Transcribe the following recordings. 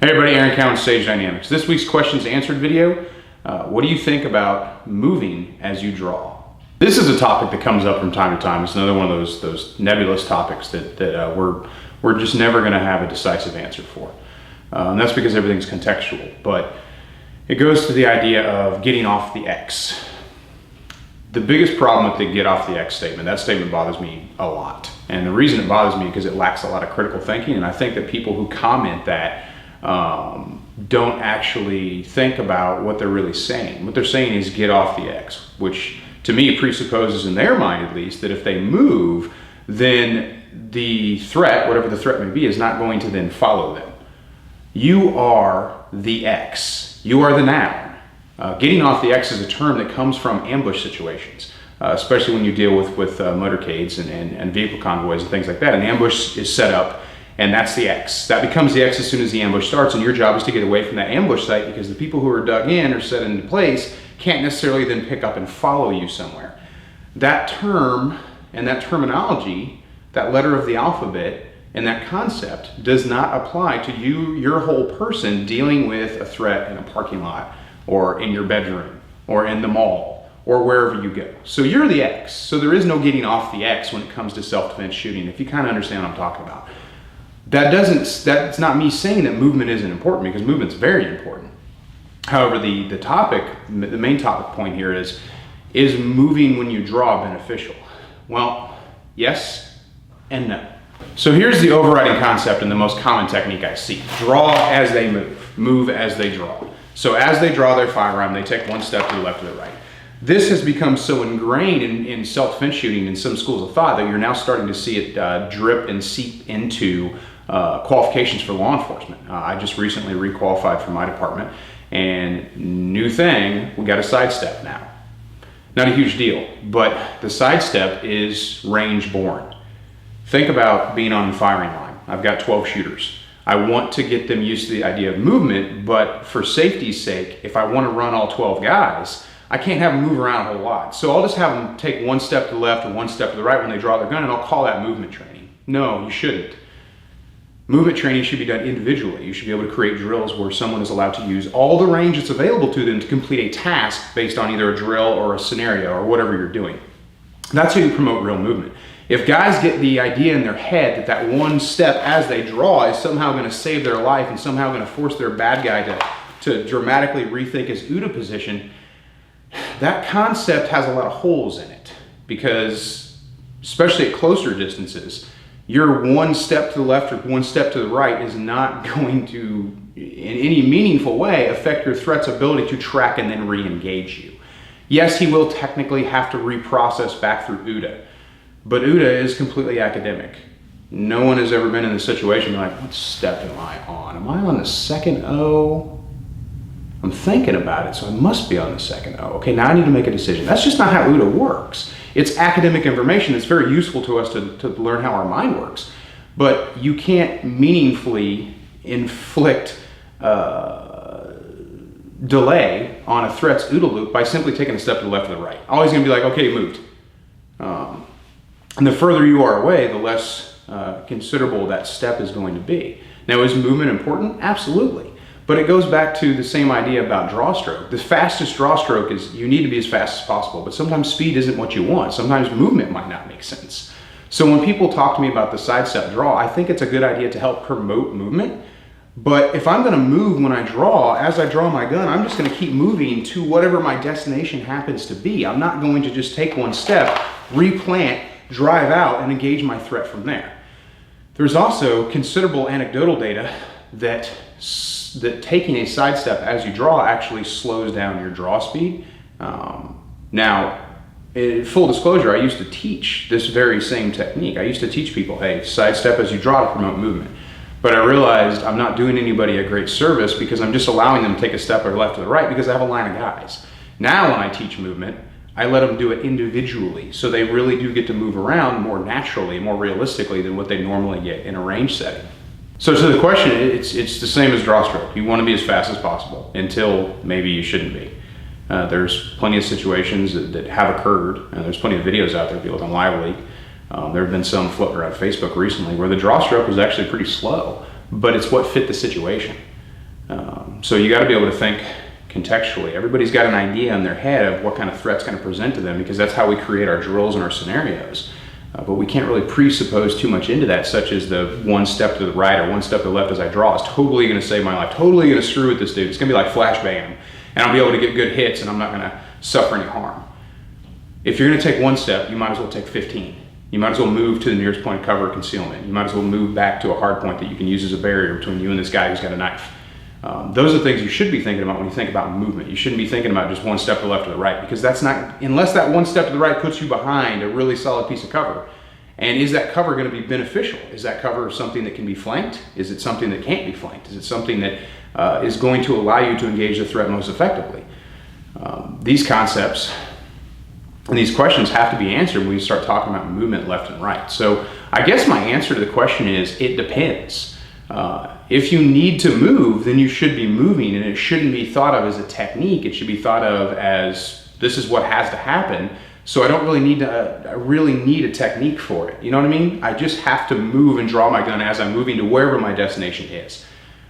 Hey everybody, Aaron Cowan, Sage Dynamics. This week's questions answered video, what do you think about moving as you draw? This is a topic that comes up from time to time. It's another one of those nebulous topics that we're just never going to have a decisive answer for. And that's because everything's contextual. But it goes to the idea of getting off the X. The biggest problem with the get off the X statement, that statement bothers me a lot. And the reason it bothers me is because it lacks a lot of critical thinking. And I think that people who comment that don't actually think about what they're really saying. What they're saying is get off the X, which to me presupposes, in their mind at least, that if they move, then the threat, whatever the threat may be, is not going to then follow them. You are the X. You are the noun. Getting off the X is a term that comes from ambush situations, especially when you deal with motorcades and vehicle convoys and things like that. An ambush is set up, and that's the X. That becomes the X as soon as the ambush starts, and your job is to get away from that ambush site because the people who are dug in or set into place can't necessarily then pick up and follow you somewhere. That term and that terminology, that letter of the alphabet and that concept does not apply to you, your whole person dealing with a threat in a parking lot or in your bedroom or in the mall or wherever you go. So you're the X. So there is no getting off the X when it comes to self-defense shooting, if you kind of understand what I'm talking about. That's not me saying that movement isn't important, because movement's very important. However, the main topic point here is moving when you draw beneficial? Well, yes and no. So here's the overriding concept and the most common technique I see. Draw as they move as they draw. So as they draw their firearm, they take one step to the left or the right. This has become so ingrained in self-defense shooting in some schools of thought that you're now starting to see it drip and seep into qualifications for law enforcement. I just recently requalified for my department, and new thing, we got a sidestep now. Not a huge deal, but the sidestep is range born. Think about being on the firing line. I've got 12 shooters. I want to get them used to the idea of movement, but for safety's sake, if I want to run all 12 guys, I can't have them move around a whole lot. So I'll just have them take one step to the left or one step to the right when they draw their gun, and I'll call that movement training. No, you shouldn't. Movement training should be done individually. You should be able to create drills where someone is allowed to use all the range that's available to them to complete a task based on either a drill or a scenario or whatever you're doing. That's how you promote real movement. If guys get the idea in their head that one step as they draw is somehow going to save their life and somehow going to force their bad guy to dramatically rethink his OODA position, that concept has a lot of holes in it, because especially at closer distances, your one step to the left or one step to the right is not going to, in any meaningful way, affect your threat's ability to track and then re-engage you. Yes, he will technically have to reprocess back through OODA, but OODA is completely academic. No one has ever been in the situation like, what step am I on? Am I on the second O? I'm thinking about it, so I must be on the second O. Okay, now I need to make a decision. That's just not how OODA works. It's academic information that's very useful to us to learn how our mind works. But you can't meaningfully inflict delay on a threat's OODA loop by simply taking a step to the left or the right. Always gonna be like, okay, you moved. And the further you are away, the less considerable that step is going to be. Now, is movement important? Absolutely. But it goes back to the same idea about draw stroke. The fastest draw stroke is you need to be as fast as possible, but sometimes speed isn't what you want. Sometimes movement might not make sense. So when people talk to me about the sidestep draw, I think it's a good idea to help promote movement. But if I'm gonna move when I draw, as I draw my gun, I'm just gonna keep moving to whatever my destination happens to be. I'm not going to just take one step, replant, drive out, and engage my threat from there. There's also considerable anecdotal data that taking a sidestep as you draw actually slows down your draw speed. Now, in full disclosure, I used to teach this very same technique. I used to teach people, hey, sidestep as you draw to promote movement. But I realized I'm not doing anybody a great service because I'm just allowing them to take a step or left or the right because I have a line of guys. Now when I teach movement, I let them do it individually, so they really do get to move around more naturally, more realistically than what they normally get in a range setting. So to the question, it's the same as draw stroke. You want to be as fast as possible until maybe you shouldn't be. There's plenty of situations that have occurred, and there's plenty of videos out there if you look on Live Leak. There have been some floating around Facebook recently where the draw stroke was actually pretty slow, but it's what fit the situation. So you got to be able to think contextually. Everybody's got an idea in their head of what kind of threat's going to present to them, because that's how we create our drills and our scenarios. But we can't really presuppose too much into that, such as the one step to the right or one step to the left as I draw is totally going to save my life, totally going to screw with this dude. It's going to be like flashbang him, and I'll be able to get good hits, and I'm not going to suffer any harm. If you're going to take one step, you might as well take 15. You might as well move to the nearest point of cover or concealment. You might as well move back to a hard point that you can use as a barrier between you and this guy who's got a knife. Those are things you should be thinking about when you think about movement. You shouldn't be thinking about just one step to the left or the right, because that's not, unless that one step to the right puts you behind a really solid piece of cover. And is that cover going to be beneficial? Is that cover something that can be flanked? Is it something that can't be flanked? Is it something that is going to allow you to engage the threat most effectively? These concepts and these questions have to be answered when we start talking about movement left and right. So I guess my answer to the question is, it depends. If you need to move, then you should be moving, and it shouldn't be thought of as a technique. It should be thought of as, this is what has to happen. So I don't really need I really need a technique for it. You know what I mean? I just have to move and draw my gun as I'm moving to wherever my destination is.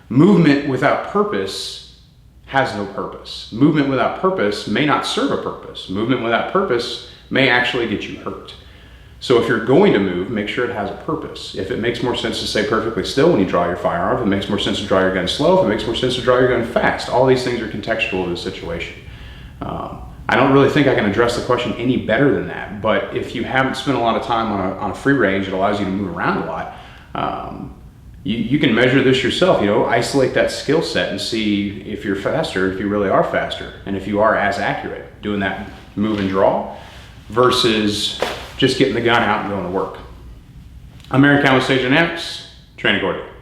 Movement without purpose has no purpose. Movement without purpose may not serve a purpose. Movement without purpose may actually get you hurt. So if you're going to move, make sure it has a purpose. If it makes more sense to stay perfectly still when you draw your firearm, if it makes more sense to draw your gun slow, if it makes more sense to draw your gun fast, all these things are contextual to the situation. I don't really think I can address the question any better than that, but if you haven't spent a lot of time on a free range, it allows you to move around a lot. You can measure this yourself, isolate that skill set and see if you're faster, if you really are faster, and if you are as accurate doing that move and draw versus just getting the gun out and going to work. I'm Aaron Campbell, Sage Dynamics, Training Coordinator.